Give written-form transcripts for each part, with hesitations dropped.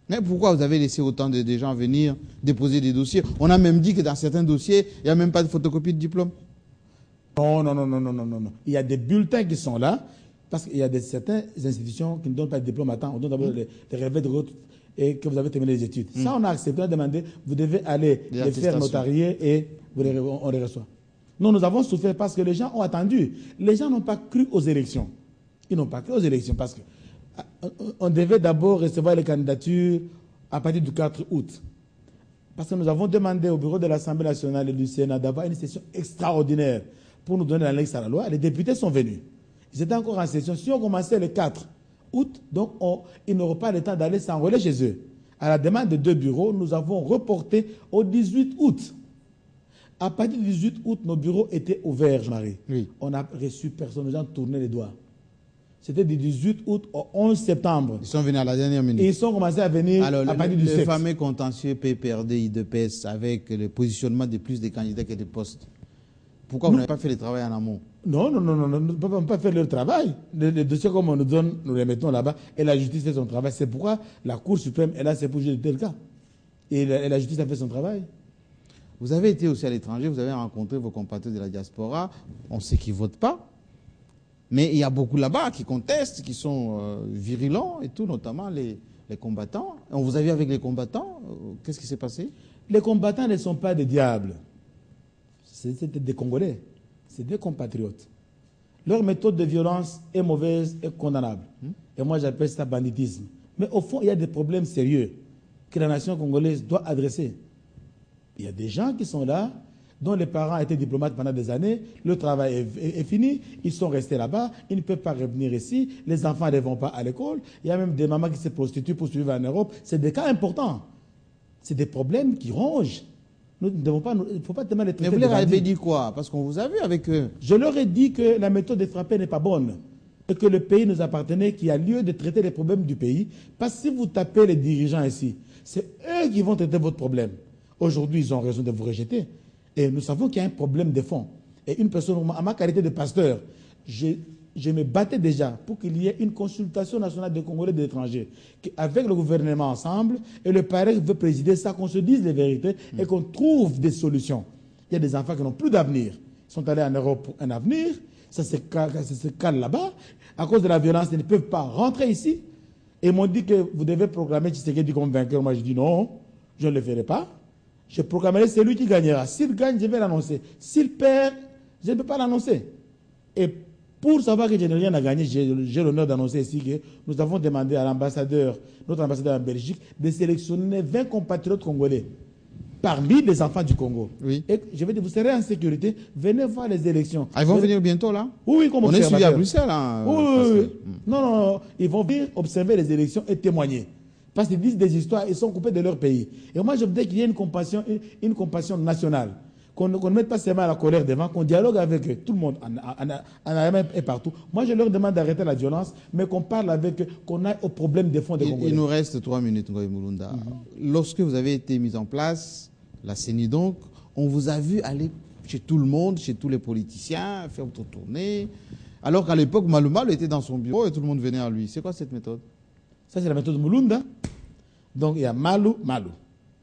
Mais pourquoi vous avez laissé autant de gens venir déposer des dossiers? On a même dit que dans certains dossiers, il n'y a même pas de photocopie de diplôme. Non, non, non, non, non, non, non. Il y a des bulletins qui sont là, parce qu'il y a certaines institutions qui ne donnent pas de diplôme à temps. On donne d'abord les relevés de route et que vous avez terminé les études. Ça, on a accepté, on a demandé, vous devez aller les faire notarier et on les reçoit. Non, nous avons souffert parce que les gens ont attendu. Les gens n'ont pas cru aux élections. Ils n'ont pas cru aux élections parce qu'on devait d'abord recevoir les candidatures à partir du 4 août. Parce que nous avons demandé au bureau de l'Assemblée nationale et du Sénat d'avoir une session extraordinaire pour nous donner l'annexe à la loi. Les députés sont venus. Ils étaient encore en session. Si on commençait le 4 août, donc ils n'auront pas le temps d'aller s'enrôler chez eux. À la demande de 2 bureaux, nous avons reporté au 18 août. À partir du 18 août, nos bureaux étaient ouverts, Jean-Marie. Oui. On n'a reçu personne, les gens tournaient les doigts. C'était du 18 août au 11 septembre. Ils sont venus à la dernière minute. Et ils sont commencés à venir alors, à partir du 7. Le fameux contentieux PPRD, IDPS, avec le positionnement de plus des candidats que des postes. Pourquoi vous n'avez pas fait le travail en amont? Non, non, non, non, nous ne pouvons pas faire leur travail. Les dossiers comme on nous donne, nous les mettons là-bas et la justice fait son travail. C'est pourquoi la Cour suprême est là, c'est pour juger de tel cas. Et la justice a fait son travail. Vous avez été aussi à l'étranger, vous avez rencontré vos compatriotes de la diaspora. On sait qu'ils ne votent pas. Mais il y a beaucoup là-bas qui contestent, qui sont virulents et tout, notamment les combattants. On vous a vu avec les combattants. Qu'est-ce qui s'est passé? Les combattants ne sont pas des diables. C'est des Congolais. C'est des compatriotes. Leur méthode de violence est mauvaise et condamnable. Et moi, j'appelle ça banditisme. Mais au fond, il y a des problèmes sérieux que la nation congolaise doit adresser. Il y a des gens qui sont là, dont les parents étaient diplomates pendant des années, le travail est fini, ils sont restés là-bas, ils ne peuvent pas revenir ici, les enfants ne vont pas à l'école, il y a même des mamans qui se prostituent pour suivre en Europe. C'est des cas importants. C'est des problèmes qui rongent. Nous ne devons pas, il ne faut pas tellement les traiter. Mais vous leur avez dit quoi? Parce qu'on vous a vu avec eux. Je leur ai dit que la méthode de frapper n'est pas bonne et que le pays nous appartenait, qu'il y a lieu de traiter les problèmes du pays. Parce que si vous tapez les dirigeants ici, c'est eux qui vont traiter votre problème. Aujourd'hui, ils ont raison de vous rejeter. Et nous savons qu'il y a un problème de fond. Et une personne, à ma qualité de pasteur, je me battais déjà pour qu'il y ait une consultation nationale des Congolais de l'étranger, avec le gouvernement ensemble, et le parrain veut présider ça, qu'on se dise les vérités et qu'on trouve des solutions. Il y a des enfants qui n'ont plus d'avenir. Ils sont allés en Europe pour un avenir, ça se cale là-bas. À cause de la violence, ils ne peuvent pas rentrer ici. Et ils m'ont dit que vous devez proclamer Tshisekedi comme vainqueur. Moi, je dis non, je ne le ferai pas. Je proclamerai celui qui gagnera. S'il gagne, je vais l'annoncer. S'il perd, je ne peux pas l'annoncer. Et pour savoir que je n'ai rien à gagner, j'ai l'honneur d'annoncer ici que nous avons demandé à l'ambassadeur, notre ambassadeur en Belgique, de sélectionner 20 compatriotes congolais parmi les enfants du Congo. Oui. Et je vais dire, vous serez en sécurité, venez voir les élections. Ah, ils vont venir bientôt là? Oui, comme on est suivi à observateur. Bruxelles. Hein, oui. Non, non, non, ils vont venir observer les élections et témoigner. Parce qu'ils disent des histoires, ils sont coupés de leur pays. Et moi, je voudrais qu'il y ait une compassion nationale. Qu'on ne mette pas seulement la colère devant, qu'on dialogue avec eux, tout le monde, en Allemagne et partout. Moi, je leur demande d'arrêter la violence, mais qu'on parle avec eux, qu'on aille au problème des fonds des Congolais. Il nous reste 3 minutes, Ngoï Mulunda. Lorsque vous avez été mis en place, la CENI donc, on vous a vu aller chez tout le monde, chez tous les politiciens, faire votre tournée. Alors qu'à l'époque, Malou était dans son bureau et tout le monde venait à lui. C'est quoi cette méthode? Ça, c'est la méthode Mulunda. Donc, il y a Malou,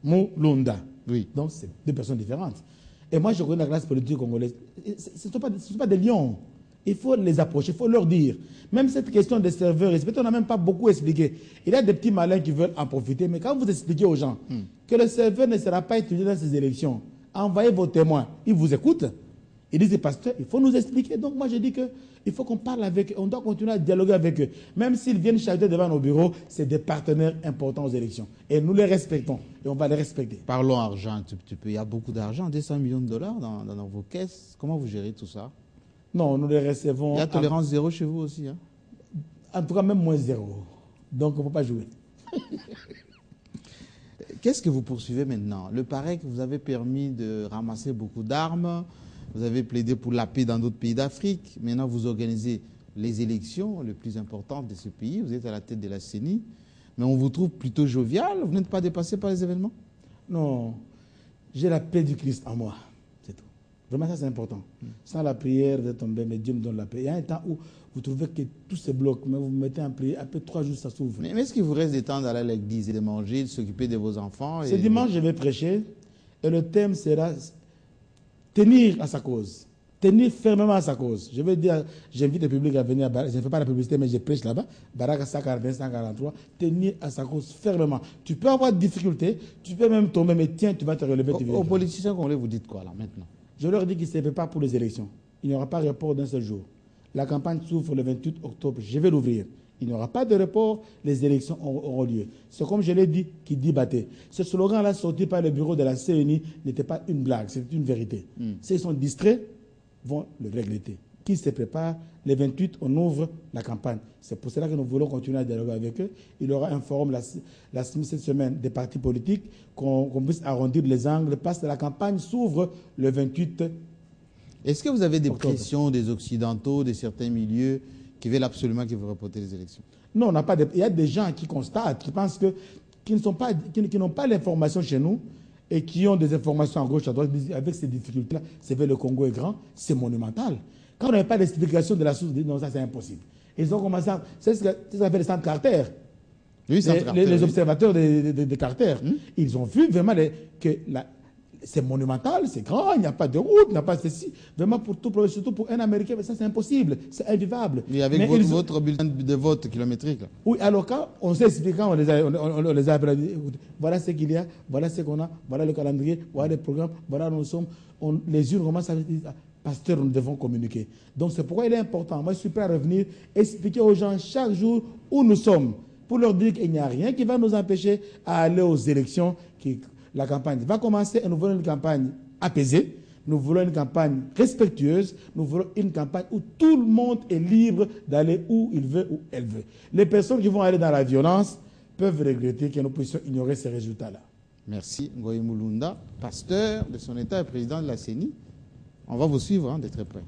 Mulunda. Oui. Donc, c'est deux personnes différentes. Et moi, je connais la classe politique congolaise. Ce ne sont pas des lions. Il faut les approcher, il faut leur dire. Même cette question des serveurs, on n'a même pas beaucoup expliqué. Il y a des petits malins qui veulent en profiter. Mais quand vous expliquez aux gens que le serveur ne sera pas utilisé dans ces élections, envoyez vos témoins, ils vous écoutent. Ils disent, pasteur, il faut nous expliquer. Donc moi, je dis qu'il faut qu'on parle avec eux. On doit continuer à dialoguer avec eux. Même s'ils viennent chahuter devant nos bureaux, c'est des partenaires importants aux élections. Et nous les respectons. Et on va les respecter. Parlons argent un tout petit peu. Il y a beaucoup d'argent, 200 millions de dollars dans vos caisses. Comment vous gérez tout ça? Non, nous les recevons. Il y a tolérance zéro chez vous aussi. Hein? En tout cas, même moins zéro. Donc, on ne peut pas jouer. Qu'est-ce que vous poursuivez maintenant? Le paraît que vous avez permis de ramasser beaucoup d'armes. Vous avez plaidé pour la paix dans d'autres pays d'Afrique. Maintenant, vous organisez les élections les plus importantes de ce pays. Vous êtes à la tête de la CENI. Mais on vous trouve plutôt jovial. Vous n'êtes pas dépassé par les événements? Non. J'ai la paix du Christ en moi. C'est tout. Vraiment, ça c'est important. Sans la prière de tomber, mais Dieu me donne la paix. Il y a un temps où vous trouvez que tout se bloque, mais vous mettez en prière, après 3 jours, ça s'ouvre. Mais est-ce qu'il vous reste du temps d'aller à l'église et de manger, de s'occuper de vos enfants? Ce dimanche, je vais prêcher et le thème sera tenir à sa cause. Tenir fermement à sa cause. Je veux dire, j'invite le public à venir à Baraka. Je ne fais pas la publicité, mais je prêche là-bas. Baraka 141, 143. Tenir à sa cause fermement. Tu peux avoir des difficultés, tu peux même tomber, mais tiens, tu vas te relever. Aux politiciens congolais, vous dites quoi là maintenant? Je leur dis qu'ils se préparent pour les élections. Il n'y aura pas de report d'un seul jour. La campagne s'ouvre le 28 octobre. Je vais l'ouvrir. Il n'y aura pas de report, les élections auront lieu. C'est comme je l'ai dit, qui dit bâté. Ce slogan-là sorti par le bureau de la CNI n'était pas une blague, c'était une vérité. S'ils sont distraits, vont le regretter. Qui se prépare, le 28, on ouvre la campagne. C'est pour cela que nous voulons continuer à dialoguer avec eux. Il y aura un forum cette semaine des partis politiques, qu'on puisse arrondir les angles, parce que la campagne s'ouvre le 28. Est-ce que vous avez des octobre. pressions des Occidentaux, de certains milieux, qui veulent absolument que vous reportez les élections? Non, on n'a pas il y a des gens qui constatent, qui pensent que, qui n'ont pas l'information chez nous, et qui ont des informations à gauche, à droite, avec ces difficultés-là, c'est vrai, le Congo est grand, c'est monumental. Quand on n'avait pas d'explication de la source, non, ça c'est impossible. Ils ont commencé à... C'est ce qu'on appelle les centres Carter. Oui, les observateurs de Carter. Ils ont vu vraiment que c'est monumental, c'est grand, il n'y a pas de route, il n'y a pas ceci. Vraiment, surtout pour un Américain, mais ça c'est impossible, c'est invivable. Et avec votre bulletin de vote kilométrique là. Oui, alors quand on s'est expliqué, on les a appelés, voilà ce qu'il y a, voilà ce qu'on a, voilà le calendrier, voilà les programmes, voilà où nous sommes. Les unes commencent à dire, pasteur, nous devons communiquer. Donc c'est pourquoi il est important. Moi, je suis prêt à revenir, expliquer aux gens chaque jour où nous sommes, pour leur dire qu'il n'y a rien qui va nous empêcher à aller aux élections. La campagne va commencer et nous voulons une campagne apaisée, nous voulons une campagne respectueuse, nous voulons une campagne où tout le monde est libre d'aller où il veut, où elle veut. Les personnes qui vont aller dans la violence peuvent regretter que nous puissions ignorer ces résultats-là. Merci, Ngoyi Mulunda, pasteur de son État et président de la CENI. On va vous suivre de très près.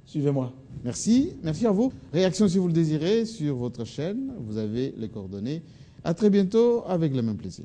Suivez-moi. Merci, merci à vous. Réaction si vous le désirez sur votre chaîne, vous avez les coordonnées. À très bientôt avec le même plaisir.